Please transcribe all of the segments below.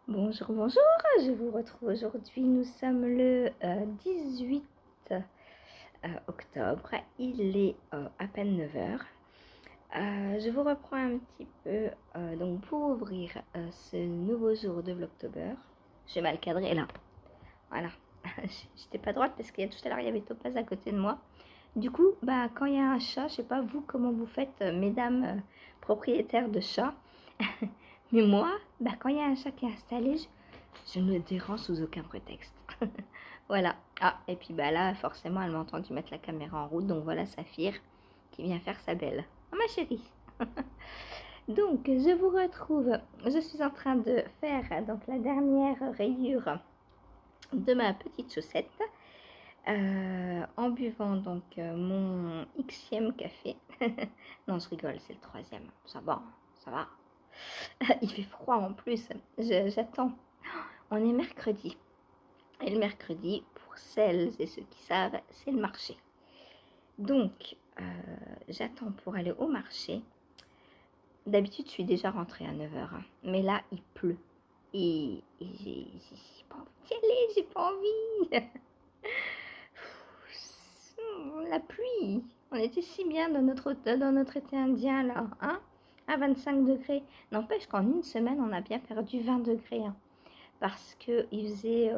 Bonjour, bonjour, je vous retrouve aujourd'hui. Nous sommes le 18 octobre, il est à peine 9 heures. Je vous reprends un petit peu donc pour ouvrir ce nouveau jour de Vlogtober. J'ai mal cadré là, voilà. J'étais pas droite parce qu'il y a tout à l'heure il y avait Topaz à côté de moi. Du coup, quand il y a un chat, je sais pas vous comment vous faites, mesdames propriétaires de chats. Mais moi, quand il y a un chat qui est installé, je ne le dérange sous aucun prétexte. Voilà. Ah, et puis là, forcément, elle m'a entendu mettre la caméra en route. Donc voilà Saphir qui vient faire sa belle. Oh, ma chérie. Donc, je vous retrouve. Je suis en train de faire donc la dernière rayure de ma petite chaussette. En buvant donc mon xème café. Non, je rigole, c'est le troisième. Ça va, ça va. Il fait froid en plus. J'attends. On est mercredi. Et le mercredi, pour celles et ceux qui savent, c'est le marché. Donc, j'attends pour aller au marché. D'habitude, je suis déjà rentrée à 9 heures. Mais là, il pleut. Et j'ai pas envie d'y aller, j'ai pas envie. La pluie. On était si bien dans notre été indien là, hein, à 25 degrés. N'empêche qu'en une semaine, on a bien perdu 20 degrés. Hein, parce qu'il faisait,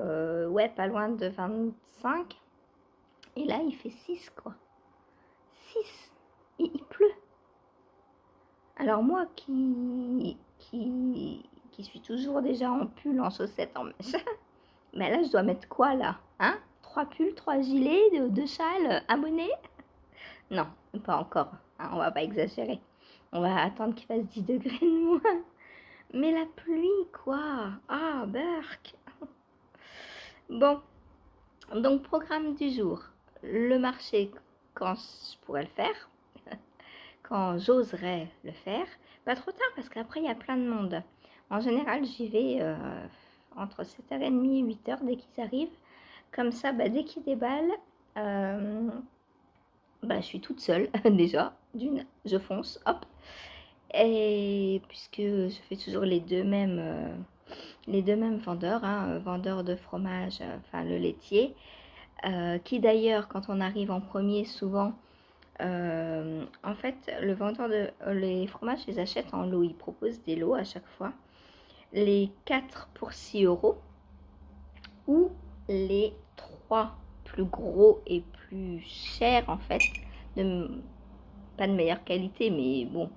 ouais, pas loin de 25. Et là, il fait 6 quoi. 6. Et il pleut. Alors moi qui suis toujours déjà en pull, en chaussettes, en machin, mais là, je dois mettre quoi là, hein? 3 pulls, 3 gilets, 2 châles, un bonnet? Non, pas encore. Hein, on va pas exagérer. On va attendre qu'il fasse 10 degrés de moins. Mais la pluie, quoi. Ah, Berk. Bon, donc programme du jour. Le marché, quand je pourrais le faire. Quand j'oserais le faire. Pas trop tard parce qu'après il y a plein de monde. En général j'y vais entre 7h30 et 8h dès qu'ils arrivent. Comme ça, dès qu'ils déballent, euh, je suis toute seule déjà. D'une, je fonce, hop. Et puisque je fais toujours les deux mêmes vendeurs, hein, vendeur de fromage, enfin le laitier, qui d'ailleurs quand on arrive en premier souvent en fait, le vendeur de les fromages, les achète en lot. Il propose des lots à chaque fois. Les 4 pour 6 euros ou les 3 plus gros et plus chers en fait. Pas de meilleure qualité, mais bon.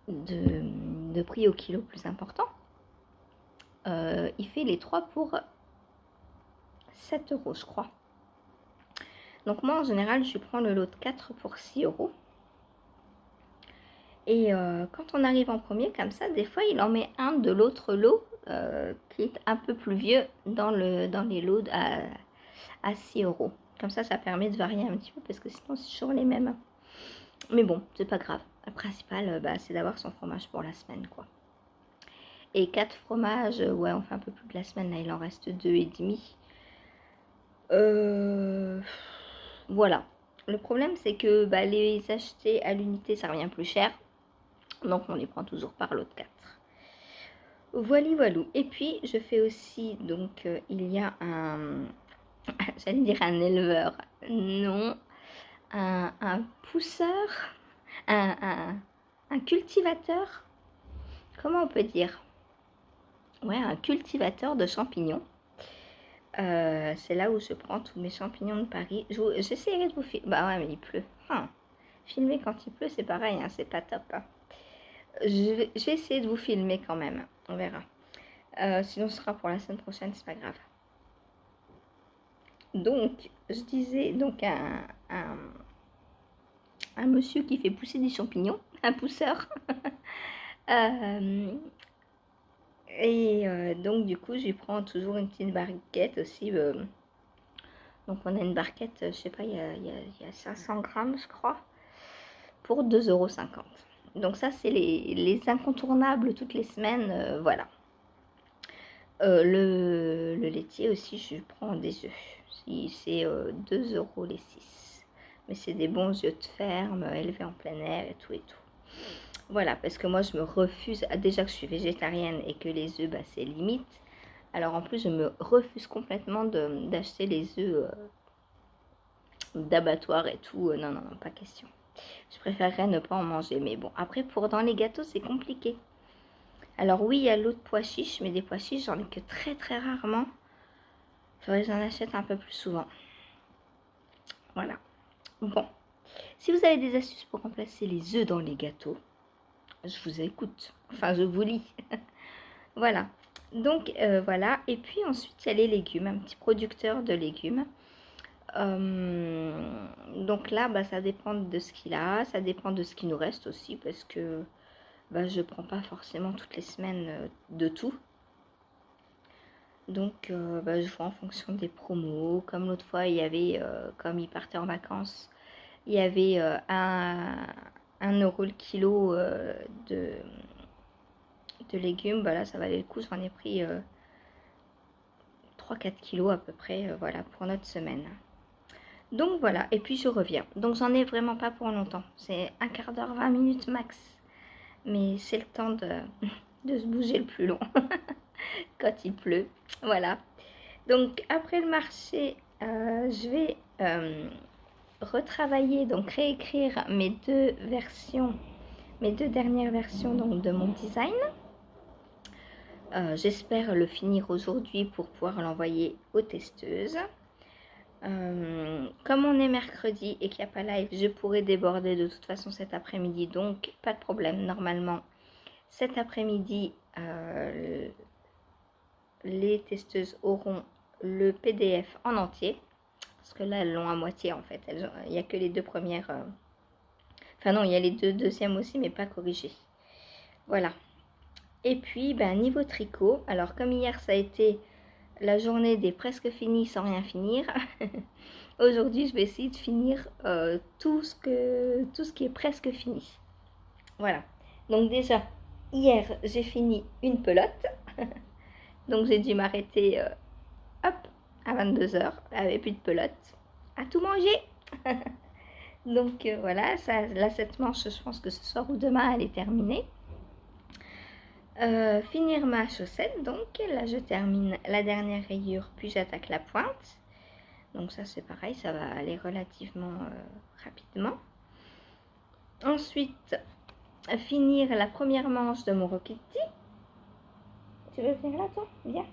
De prix au kilo plus important. Il fait les 3 pour 7 euros, je crois. Donc moi, en général, je prends le lot de 4 pour 6 euros. Et quand on arrive en premier, comme ça, des fois, il en met un de l'autre lot qui est un peu plus vieux dans les lots à 6 euros. Comme ça permet de varier un petit peu parce que sinon, c'est toujours les mêmes. Mais bon, c'est pas grave. Le principal, c'est d'avoir son fromage pour la semaine, quoi. Et 4 fromages, ouais, on fait un peu plus de la semaine. Là, il en reste 2 et demi. Voilà. Le problème, c'est que les acheter à l'unité, ça revient plus cher. Donc, on les prend toujours par lot de 4. Voilà, voilà. Et puis, je fais aussi, donc, il y a j'allais dire un éleveur, non, un pousseur, un, un, un cultivateur, comment on peut dire? Ouais, un cultivateur de champignons. C'est là où je prends tous mes champignons de Paris. J'essaierai de vous filmer. Bah ouais, mais il pleut. Filmer quand il pleut, c'est pareil, hein, c'est pas top. Hein. Je vais essayer de vous filmer quand même. On verra. Sinon, ce sera pour la semaine prochaine, c'est pas grave. Donc, je disais donc un monsieur qui fait pousser des champignons, un pousseur. Donc, du coup, je lui prends toujours une petite barquette aussi. Donc, on a une barquette, je sais pas, il y a 500 grammes, je crois, pour 2,50 €. Donc, ça, c'est les incontournables toutes les semaines. Voilà. Le laitier aussi, je prends des œufs. C'est 2 € les 6. Mais c'est des bons œufs de ferme, élevés en plein air et tout et tout. Voilà, parce que moi je me refuse, déjà que je suis végétarienne et que les œufs, bah, c'est limite. Alors en plus je me refuse complètement d'acheter les œufs d'abattoir et tout. Non, non, non, pas question. Je préférerais ne pas en manger. Mais bon, après pour dans les gâteaux c'est compliqué. Alors oui, il y a l'eau de pois chiches, mais des pois chiches j'en ai que très très rarement. Il faudrait que j'en achète un peu plus souvent. Voilà. Bon, si vous avez des astuces pour remplacer les œufs dans les gâteaux, je vous écoute. Enfin, je vous lis. Voilà. Donc, voilà. Et puis ensuite, il y a les légumes. Un petit producteur de légumes. Donc là, bah, ça dépend de ce qu'il a. Ça dépend de ce qui nous reste aussi. Parce que bah, je ne prends pas forcément toutes les semaines de tout. Donc, bah, je vois en fonction des promos. Comme l'autre fois, il y avait, comme il partait en vacances, il y avait 1 € le kilo de légumes. Bah là, ça valait le coup. J'en ai pris 3-4 kilos à peu près, voilà, pour notre semaine. Donc voilà, et puis je reviens. Donc j'en ai vraiment pas pour longtemps. C'est un quart d'heure, 20 minutes max. Mais c'est le temps de se bouger le plus long quand il pleut. Voilà. Donc après le marché, je vais retravailler, donc réécrire mes deux dernières versions donc, de mon design. J'espère le finir aujourd'hui pour pouvoir l'envoyer aux testeuses. Comme on est mercredi et qu'il n'y a pas live, je pourrais déborder de toute façon cet après-midi, donc pas de problème. Normalement, cet après-midi, les testeuses auront le PDF en entier. Parce que là, elles l'ont à moitié en fait. Il n'y a que les deux premières. Enfin non, il y a les deux deuxièmes aussi, mais pas corrigées. Voilà. Et puis, ben, niveau tricot, alors comme hier, ça a été la journée des presque finis sans rien finir. Aujourd'hui, je vais essayer de finir tout ce qui est presque fini. Voilà. Donc déjà, hier, j'ai fini une pelote. Donc j'ai dû m'arrêter hop, à 22 h. Elle n'avait plus de pelote. À tout manger. Donc voilà, ça, là, cette manche, je pense que ce soir ou demain, elle est terminée. Finir ma chaussette, donc là je termine la dernière rayure puis j'attaque la pointe, donc ça c'est pareil, ça va aller relativement rapidement. Ensuite finir la première manche de mon Rokiti. Tu veux venir là toi? Bien.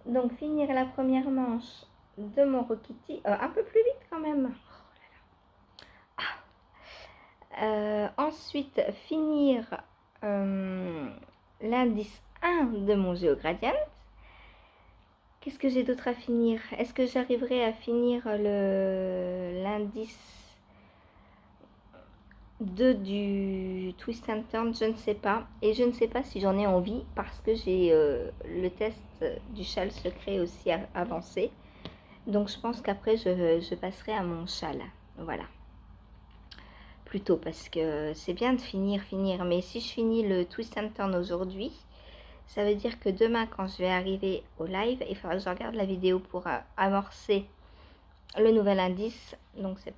Donc finir la première manche de mon Rokiti, un peu plus vite quand même. Ensuite finir l'indice 1 de mon GeoGradient. Qu'est-ce que j'ai d'autre à finir? Est-ce que j'arriverai à finir l'indice 2 du Twist and Turn? Je ne sais pas. Et je ne sais pas si j'en ai envie parce que j'ai le test du châle secret aussi avancé. Donc je pense qu'après je passerai à mon châle. Voilà. Plutôt parce que c'est bien de finir. Mais si je finis le Twist and Turn aujourd'hui, ça veut dire que demain, quand je vais arriver au live, il faudra que je regarde la vidéo pour amorcer le nouvel indice. Donc, c'est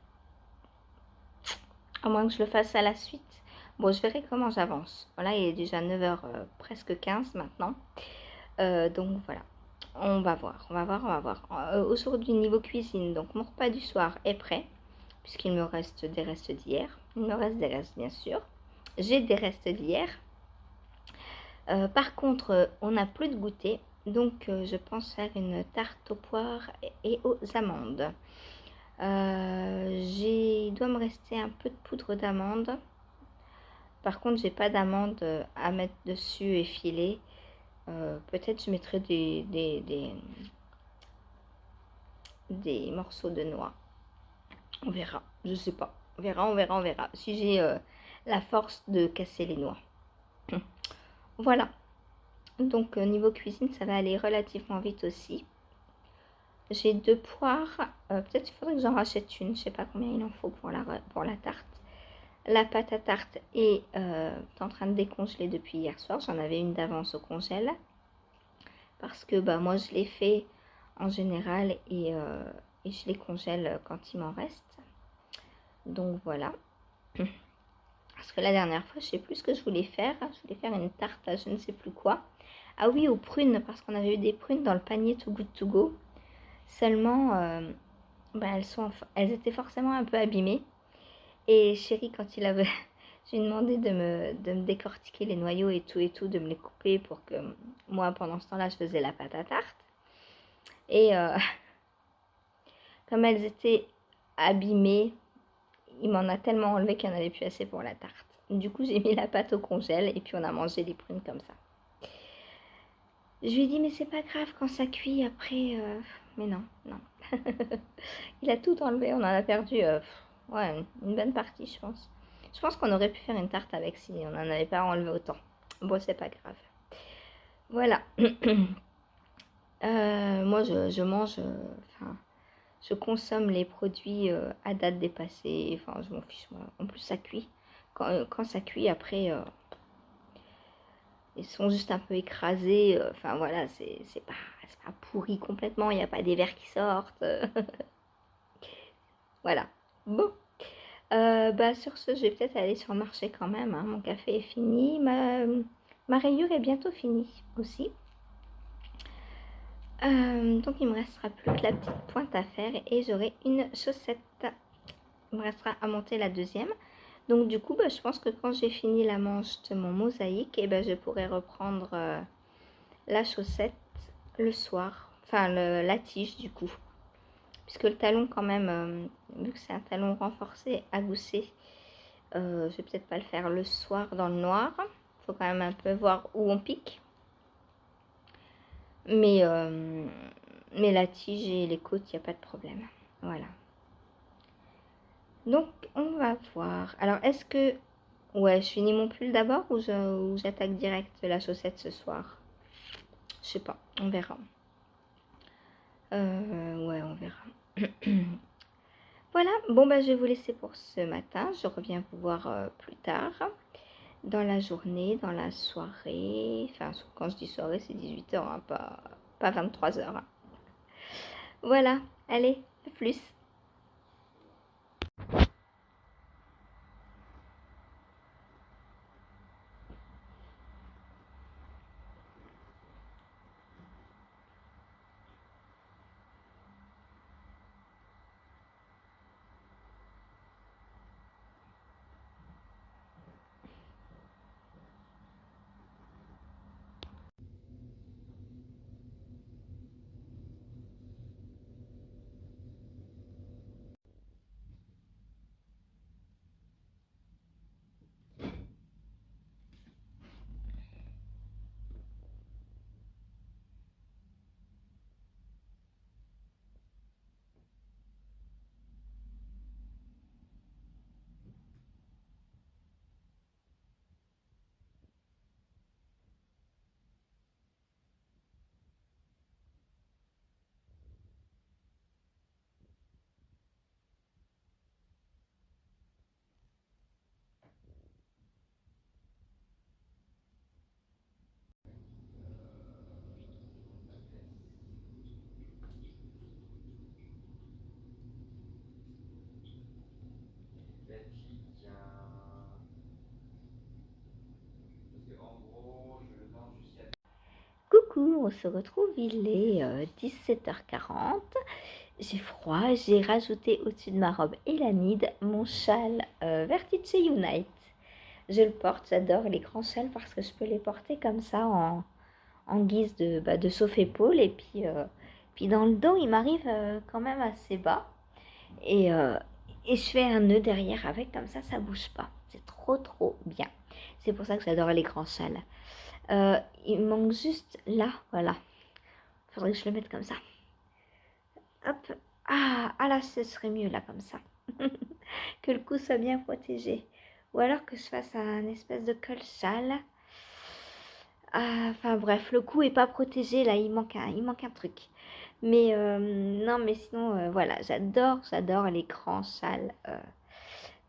à moins que je le fasse à la suite. Bon, je verrai comment j'avance. Voilà, il est déjà 9 h, presque 15 maintenant. Donc, voilà. On va voir. Aujourd'hui, niveau cuisine, donc mon repas du soir est prêt. Puisqu'il me reste des restes d'hier. Il me reste des restes, bien sûr. J'ai des restes d'hier. Par contre, on n'a plus de goûter, donc je pense faire une tarte aux poires et aux amandes. Il doit me rester un peu de poudre d'amande. Par contre, j'ai pas d'amande à mettre dessus et filer. Peut-être je mettrai des morceaux de noix. On verra, je sais pas. On verra. Si j'ai la force de casser les noix. Voilà. Donc niveau cuisine, ça va aller relativement vite aussi. J'ai 2 poires. Peut-être il faudrait que j'en rachète une. Je sais pas combien il en faut pour la tarte. La pâte à tarte est en train de décongeler depuis hier soir. J'en avais une d'avance au congèle. Parce que bah, moi je l'ai fait en général et je les congèle quand il m'en reste. Donc voilà. Parce que la dernière fois, je sais plus ce que je voulais faire. Je voulais faire une tarte à je ne sais plus quoi. Ah oui, aux prunes, parce qu'on avait eu des prunes dans le panier Too Good To Go. Seulement, elles étaient forcément un peu abîmées. Et chéri, quand il avait... J'ai demandé de me décortiquer les noyaux et tout, de me les couper pour que moi, pendant ce temps-là, je faisais la pâte à tarte. Et comme elles étaient abîmées, il m'en a tellement enlevé qu'il n'y en avait plus assez pour la tarte. Du coup, j'ai mis la pâte au congèle et puis on a mangé les prunes comme ça. Je lui ai dit, mais c'est pas grave quand ça cuit après. Mais non, non. Il a tout enlevé, on en a perdu ouais, une bonne partie, je pense. Je pense qu'on aurait pu faire une tarte avec si on n'en avait pas enlevé autant. Bon, c'est pas grave. Voilà. Moi, je mange, je consomme les produits à date dépassée. Enfin, je m'en fiche, moi. En plus, ça cuit. Quand ça cuit, après, ils sont juste un peu écrasés. Enfin, voilà, c'est pas pourri complètement. Il n'y a pas des vers qui sortent. Voilà. Bon. Sur ce, je vais peut-être aller sur le marché quand même, hein. Mon café est fini. Ma rayure est bientôt finie aussi. Donc il me restera plus que la petite pointe à faire et j'aurai une chaussette. Il me restera à monter la deuxième. Donc du coup, je pense que quand j'ai fini la manche de mon mosaïque, je pourrai reprendre la chaussette le soir. Enfin, la tige du coup. Puisque le talon quand même, vu que c'est un talon renforcé à gousser, je vais peut-être pas le faire le soir dans le noir. Il faut quand même un peu voir où on pique. Mais la tige et les côtes, il n'y a pas de problème. Voilà. Donc, on va voir. Alors, est-ce que... Ouais, je finis mon pull d'abord ou j'attaque direct la chaussette ce soir? Je sais pas, on verra. Ouais, on verra. Voilà, bon, je vais vous laisser pour ce matin. Je reviens vous voir plus tard. Dans la journée, dans la soirée. Enfin, quand je dis soirée, c'est 18h, hein, pas 23h. Hein. Voilà, allez, à plus. Coucou, on se retrouve, il est 17h40. J'ai froid, j'ai rajouté au-dessus de ma robe Elanide mon châle Vertice Unite. Je le porte, j'adore les grands châles parce que je peux les porter comme ça en guise de chauffe-épaule. Et puis dans le dos, il m'arrive quand même assez bas. Et, euh, et je fais un nœud derrière avec, comme ça bouge pas. C'est trop trop bien. C'est pour ça que j'adore les grands châles. Il manque juste là, voilà. Faudrait que je le mette comme ça. Hop. Ah là, ce serait mieux là, comme ça. Que le cou soit bien protégé. Ou alors que je fasse un espèce de col châle. Enfin bref, le cou est pas protégé là, il manque un truc. Mais non, mais sinon, voilà, j'adore les grands châles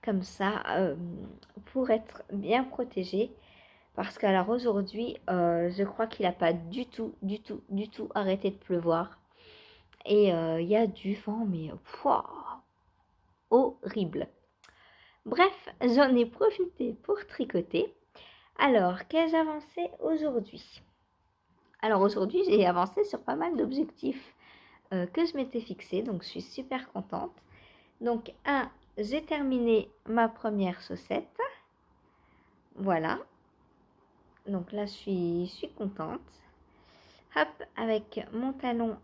comme ça pour être bien protégé. Parce qu'alors aujourd'hui, je crois qu'il n'a pas du tout arrêté de pleuvoir. Et il y a du vent, mais pouah, horrible. Bref, j'en ai profité pour tricoter. Alors, qu'ai-je avancé aujourd'hui? Alors aujourd'hui, j'ai avancé sur pas mal d'objectifs que je m'étais fixé, donc je suis super contente. Donc, j'ai terminé ma première chaussette. Voilà. Donc là, je suis contente. Hop, avec mon talon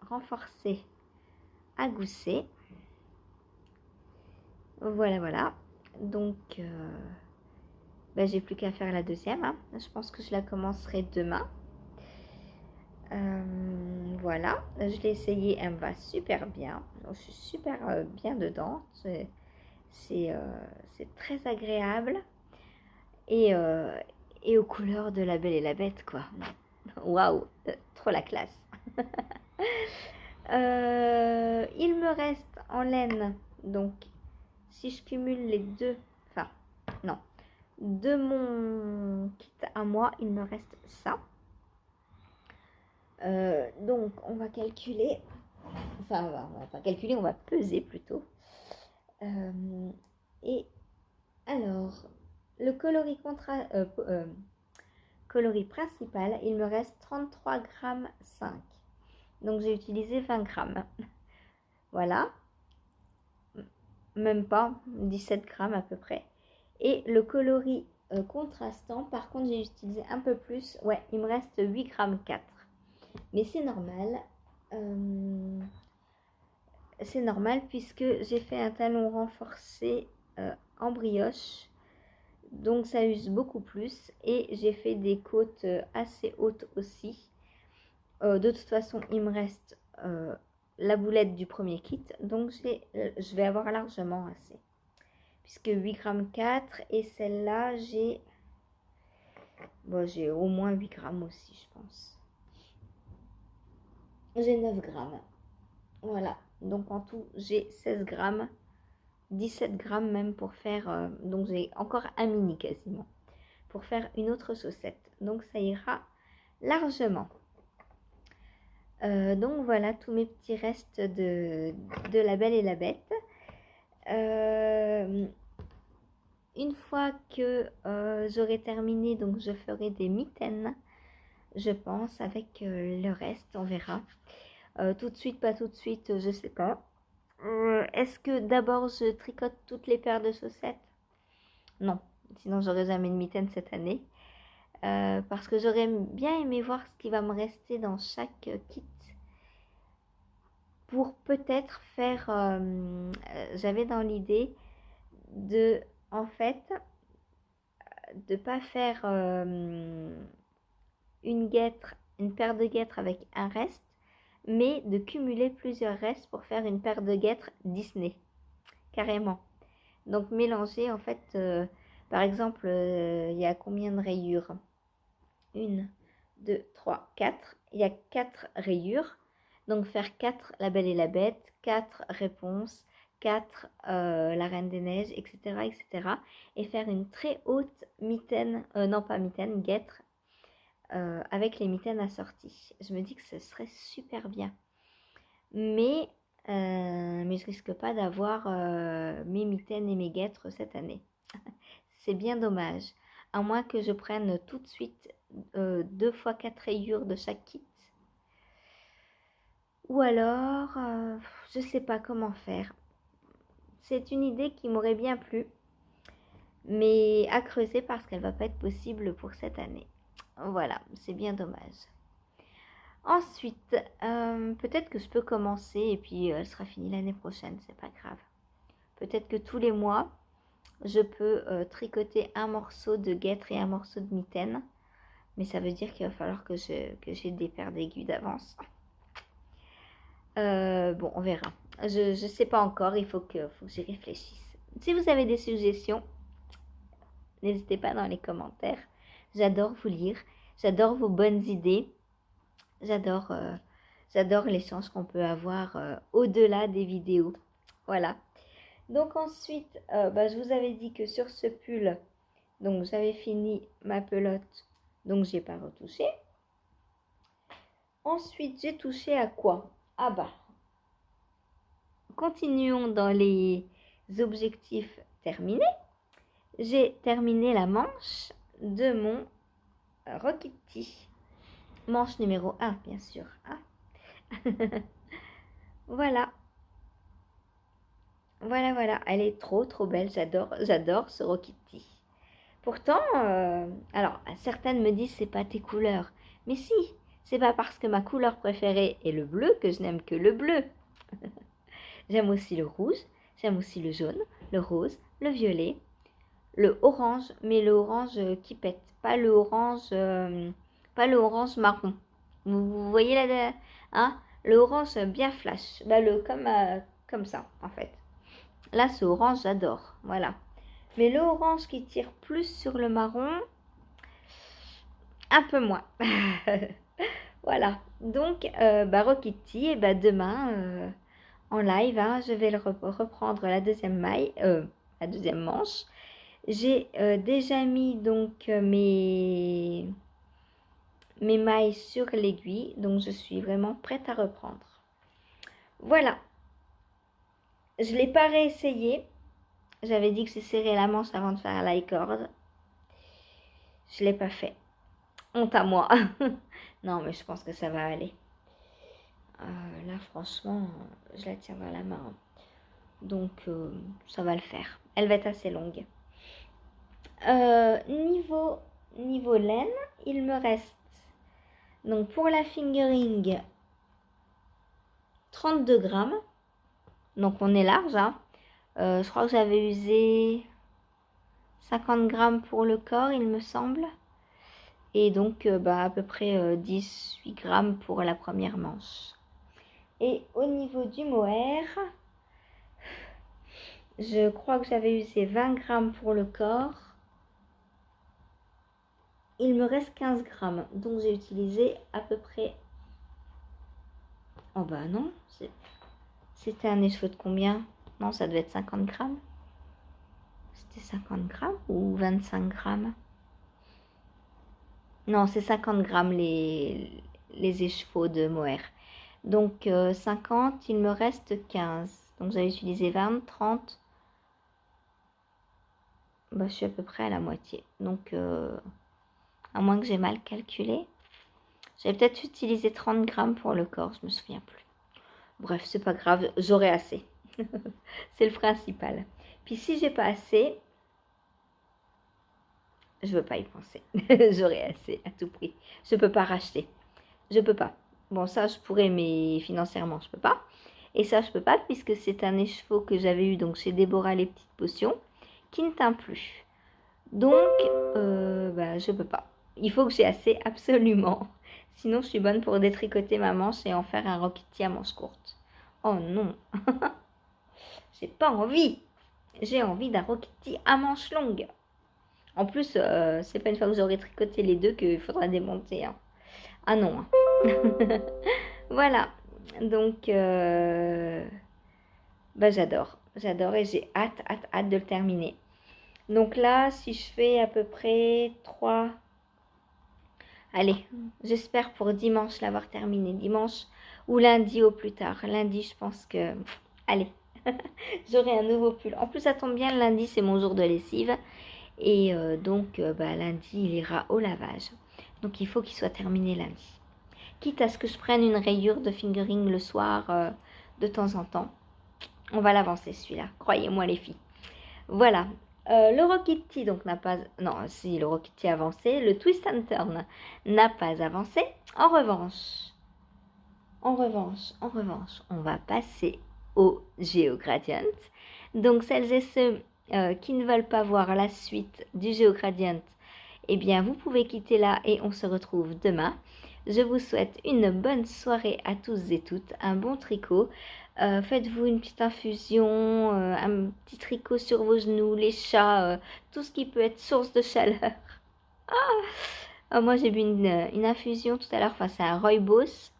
renforcé à gousset. Voilà, voilà. Donc, j'ai plus qu'à faire la deuxième. Hein. Je pense que je la commencerai demain. Voilà, je l'ai essayé, elle me va super bien. Je suis super bien dedans. C'est très agréable. Et aux couleurs de La Belle et la Bête, quoi. Waouh, trop la classe. Il me reste en laine, donc si je cumule les deux, enfin, non, de mon kit à moi, il me reste ça. Donc, on va calculer, enfin, on va pas calculer, on va peser plutôt. Et alors, le coloris principal, il me reste 33 grammes 5. Donc, j'ai utilisé 20 grammes. Voilà. Même pas, 17 grammes à peu près. Et le coloris contrastant, par contre, j'ai utilisé un peu plus. Ouais, il me reste 8 grammes 4. Mais c'est normal. C'est normal puisque j'ai fait un talon renforcé en brioche. Donc ça use beaucoup plus. Et j'ai fait des côtes assez hautes aussi. De toute façon, il me reste la boulette du premier kit. Donc je vais avoir largement assez. Puisque 8 grammes 4. Et celle-là, j'ai au moins 8 grammes aussi, je pense. J'ai 9 grammes. Voilà. Donc en tout, j'ai 16 grammes. 17 grammes même pour faire, donc j'ai encore un mini quasiment, pour faire une autre chaussette. Donc ça ira largement. Donc voilà tous mes petits restes de La Belle et la Bête. Une fois que j'aurai terminé, donc je ferai des mitaines, je pense, avec le reste, on verra. Tout de suite, pas tout de suite, je sais pas. Est-ce que d'abord je tricote toutes les paires de chaussettes? Non, sinon j'aurais jamais de mitaine cette année. Parce que j'aurais bien aimé voir ce qui va me rester dans chaque kit. Pour peut-être faire... j'avais dans l'idée de, en fait, de pas faire une paire de guêtres avec un reste, mais de cumuler plusieurs restes pour faire une paire de guêtres Disney. Carrément. Donc mélanger en fait, par exemple, il y a combien de rayures? 1, 2, 3, 4. Il y a 4 rayures. Donc faire 4 La Belle et la Bête, 4 Réponses, 4 La Reine des Neiges, etc., etc. Et faire une très haute mitaine, non pas mitaine, guêtre, avec les mitaines assorties. Je me dis que ce serait super bien. Mais je risque pas d'avoir mes mitaines et mes guêtres cette année. C'est bien dommage. À moins que je prenne tout de suite 2 fois 4 rayures de chaque kit. Ou alors, je sais pas comment faire. C'est une idée qui m'aurait bien plu. Mais à creuser parce qu'elle va pas être possible pour cette année. Voilà, c'est bien dommage. Ensuite, peut-être que je peux commencer et puis elle sera finie l'année prochaine, c'est pas grave. Peut-être que tous les mois, je peux tricoter un morceau de guêtre et un morceau de mitaine. Mais ça veut dire qu'il va falloir que j'ai des paires d'aiguilles d'avance. Bon, on verra. Je ne sais pas encore, il faut que j'y réfléchisse. Si vous avez des suggestions, n'hésitez pas dans les commentaires. J'adore vous lire, j'adore vos bonnes idées. J'adore l'échange qu'on peut avoir au-delà des vidéos. Voilà. Donc ensuite, je vous avais dit que sur ce pull, donc j'avais fini ma pelote, donc j'ai pas retouché. Ensuite, j'ai touché à quoi? Ah bah, continuons dans les objectifs terminés. J'ai terminé la manche de mon Rokiti. Manche numéro 1, bien sûr. Hein. Voilà. Voilà. Elle est trop belle. J'adore ce Rokiti. Pourtant, alors, certaines me disent c'est pas tes couleurs. Mais si, c'est pas parce que ma couleur préférée est le bleu que je n'aime que le bleu. J'aime aussi le rouge, j'aime aussi le jaune, le rose, le violet, le orange, mais le orange qui pète, pas le orange marron. Vous voyez là, hein, le orange bien flash, bah, comme ça en fait. Là, ce orange, j'adore, voilà. Mais le orange qui tire plus sur le marron, un peu moins. Voilà. Donc, Rokiti, et demain, en live, hein, je vais reprendre la deuxième manche. J'ai déjà mis donc mes mailles sur l'aiguille, donc je suis vraiment prête à reprendre. Voilà. Je ne l'ai pas réessayé. J'avais dit que j'ai serré la manche avant de faire la corde. Je ne l'ai pas fait. Honte à moi. Non, mais je pense que ça va aller. Là, franchement, je la tiens dans la main. Donc, ça va le faire. Elle va être assez longue. Niveau laine, il me reste, donc pour la fingering, 32 grammes. Donc, on est large. Hein. Je crois que j'avais usé 50 grammes pour le corps, il me semble. Et donc, à peu près 18 grammes pour la première manche. Et au niveau du mohair, je crois que j'avais usé 20 grammes pour le corps. Il me reste 15 grammes. Donc, j'ai utilisé à peu près... Oh bah non, c'était un écheveau de combien? Non, ça devait être 50 grammes. C'était 50 grammes ou 25 grammes? Non, c'est 50 grammes les écheveaux de mohair. Donc, 50, il me reste 15. Donc, j'avais utilisé 20, 30. Bah, je suis à peu près à la moitié. Donc, à moins que j'ai mal calculé. J'avais peut-être utilisé 30 grammes pour le corps, je me souviens plus. Bref, c'est pas grave, j'aurai assez. C'est le principal. Puis si j'ai pas assez, je veux pas y penser. J'aurai assez à tout prix. Je peux pas racheter. Je peux pas. Bon, ça je pourrais, mais financièrement je peux pas. Et ça je peux pas puisque c'est un écheveau que j'avais eu donc chez Déborah les petites potions qui ne teint plus. Donc, je peux pas. Il faut que j'ai assez absolument. Sinon, je suis bonne pour détricoter ma manche et en faire un Rokiti à manche courte. Oh non. J'ai pas envie. J'ai envie d'un Rokiti à manche longue. En plus, c'est pas une fois que j'aurai tricoté les deux qu'il faudra démonter. Hein. Ah non. Hein. Voilà. Donc, j'adore. J'adore et j'ai hâte de le terminer. Donc là, si je fais à peu près 3... Allez, j'espère pour dimanche l'avoir terminé. Dimanche ou lundi au plus tard. Lundi, je pense que... Allez, j'aurai un nouveau pull. En plus, ça tombe bien, lundi, c'est mon jour de lessive. Et lundi, il ira au lavage. Donc, il faut qu'il soit terminé lundi. Quitte à ce que je prenne une rayure de fingering le soir de temps en temps. On va l'avancer celui-là. Croyez-moi les filles. Voilà. Le Rokiti donc n'a pas... Non, si le Rokiti a avancé, le Twist and Turn n'a pas avancé. En revanche, on va passer au GeoGradient. Donc celles et ceux qui ne veulent pas voir la suite du GeoGradient, eh bien vous pouvez quitter là et on se retrouve demain. Je vous souhaite une bonne soirée à tous et toutes, un bon tricot. Faites-vous une petite infusion, un petit tricot sur vos genoux, les chats, tout ce qui peut être source de chaleur. Moi j'ai bu une infusion tout à l'heure, enfin c'est un rooibos.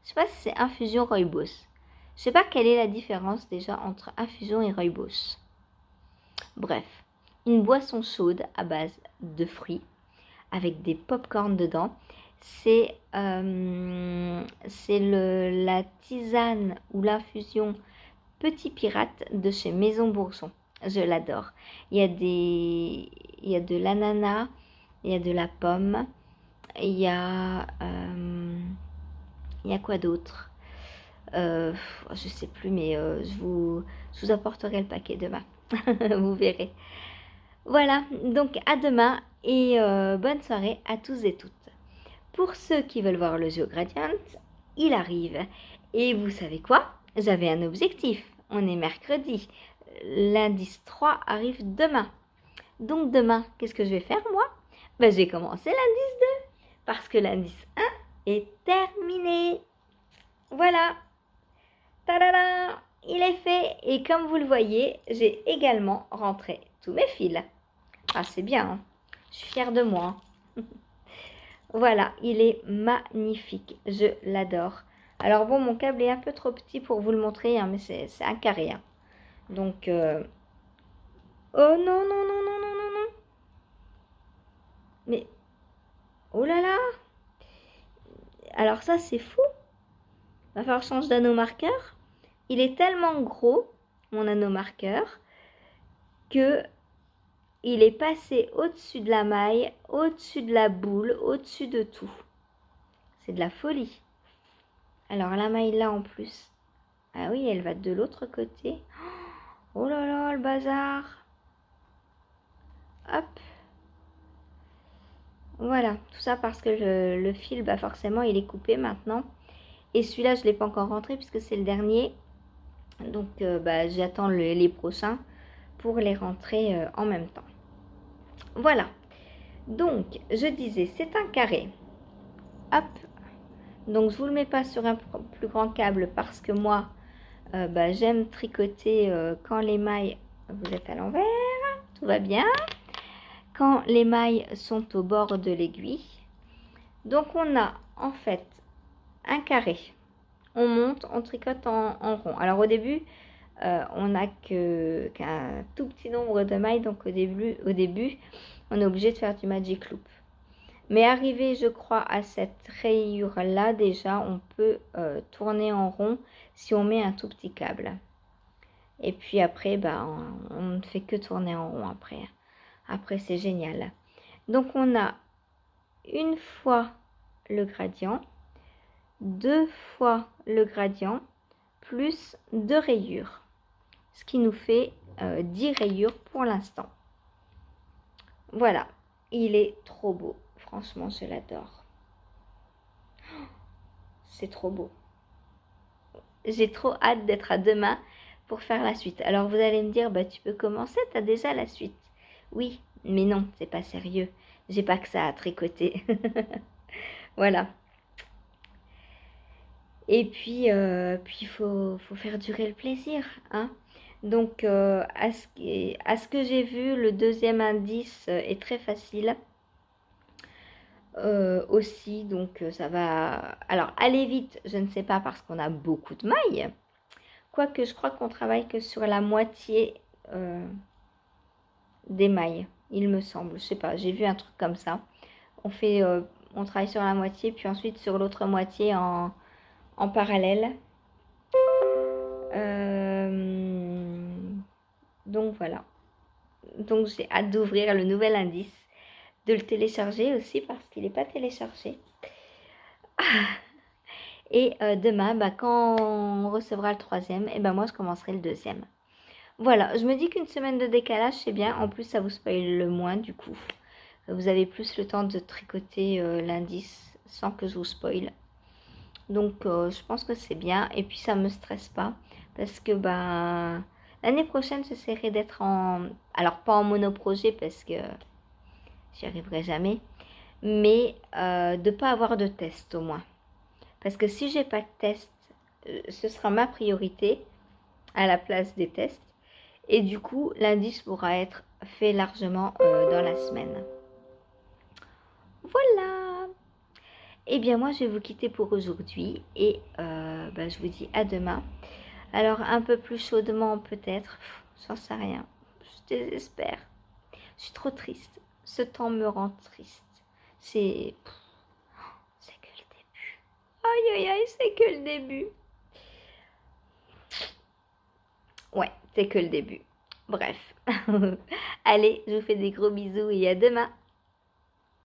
Je sais pas si c'est infusion rooibos. Je sais pas quelle est la différence déjà entre infusion et rooibos. Bref, une boisson chaude à base de fruits avec des pop-corn dedans. C'est la tisane ou l'infusion Petit Pirate de chez Maison Bourgeon. Je l'adore. Il y a de l'ananas, il y a de la pomme, il y a, il y a quoi d'autre? Je sais plus, mais je vous apporterai le paquet demain. Vous verrez. Voilà, donc à demain et bonne soirée à tous et toutes. Pour ceux qui veulent voir le GeoGradient, il arrive. Et vous savez quoi? J'avais un objectif. On est mercredi. L'indice 3 arrive demain. Donc demain, qu'est-ce que je vais faire moi? Ben, je vais commencer l'indice 2. Parce que l'indice 1 est terminé. Voilà. Tadada! Il est fait. Et comme vous le voyez, j'ai également rentré tous mes fils. Ah, c'est bien. Hein, je suis fière de moi. Voilà, il est magnifique. Je l'adore. Alors bon, mon câble est un peu trop petit pour vous le montrer, hein, mais c'est un carré. Hein. Donc, oh non, non, non, non, non, non, non. Mais, oh là là. Alors ça, c'est fou. Va falloir changer d'anneau marqueur. Il est tellement gros, mon anneau marqueur, que il est passé au-dessus de la maille, au-dessus de la boule, au-dessus de tout. C'est de la folie. Alors la maille là en plus. Ah oui, elle va de l'autre côté. Oh là là, le bazar. Hop. Voilà, tout ça parce que le fil, bah forcément, il est coupé maintenant. Et celui-là, je ne l'ai pas encore rentré puisque c'est le dernier. Donc, bah, j'attends les prochains pour les rentrer en même temps. Voilà. Donc, je disais, c'est un carré. Hop. Donc, je vous le mets pas sur un plus grand câble parce que moi, bah, j'aime tricoter quand les mailles... Vous êtes à l'envers, tout va bien. Quand les mailles sont au bord de l'aiguille. Donc, on a en fait un carré. On monte, on tricote en rond. Alors, au début, on n'a qu'un tout petit nombre de mailles. Donc, au début, on est obligé de faire du magic loop. Mais arrivé, je crois, à cette rayure-là, déjà, on peut tourner en rond si on met un tout petit câble. Et puis après, bah, on ne fait que tourner en rond après. Après, c'est génial. Donc, on a une fois le gradient, 2 fois le gradient, plus 2 rayures. Ce qui nous fait 10 rayures pour l'instant. Voilà, il est trop beau. Franchement, je l'adore. C'est trop beau. J'ai trop hâte d'être à demain pour faire la suite. Alors vous allez me dire, bah tu peux commencer, tu as déjà la suite. Oui, mais non, c'est pas sérieux. J'ai pas que ça à tricoter. Voilà. Et puis, faut faire durer le plaisir, hein. Donc, à ce que j'ai vu, le deuxième indice est très facile. Aussi, donc ça va... Alors, aller vite, je ne sais pas parce qu'on a beaucoup de mailles. Quoique, je crois qu'on travaille que sur la moitié des mailles, il me semble. Je sais pas, j'ai vu un truc comme ça. On travaille sur la moitié, puis ensuite sur l'autre moitié en parallèle. Donc voilà. Donc j'ai hâte d'ouvrir le nouvel indice, de le télécharger aussi parce qu'il n'est pas téléchargé. Et demain, bah, quand on recevra le troisième, et ben moi je commencerai le deuxième. Voilà, je me dis qu'une semaine de décalage c'est bien. En plus ça vous spoil le moins du coup. Vous avez plus le temps de tricoter l'indice sans que je vous spoil. Donc je pense que c'est bien. Et puis ça me stresse pas. Parce que bah, l'année prochaine j'essaierai d'être en... Alors pas en monoprojet parce que j'y arriverai jamais. Mais de ne pas avoir de test au moins. Parce que si j'ai pas de test, ce sera ma priorité à la place des tests. Et du coup, l'indice pourra être fait largement dans la semaine. Voilà. Et bien moi, je vais vous quitter pour aujourd'hui. Et je vous dis à demain. Alors, un peu plus chaudement peut-être. J'en sais rien. Je désespère. Je suis trop triste. Ce temps me rend triste. C'est que le début. Aïe, aïe, aïe, c'est que le début. Ouais, c'est que le début. Bref. Allez, je vous fais des gros bisous et à demain.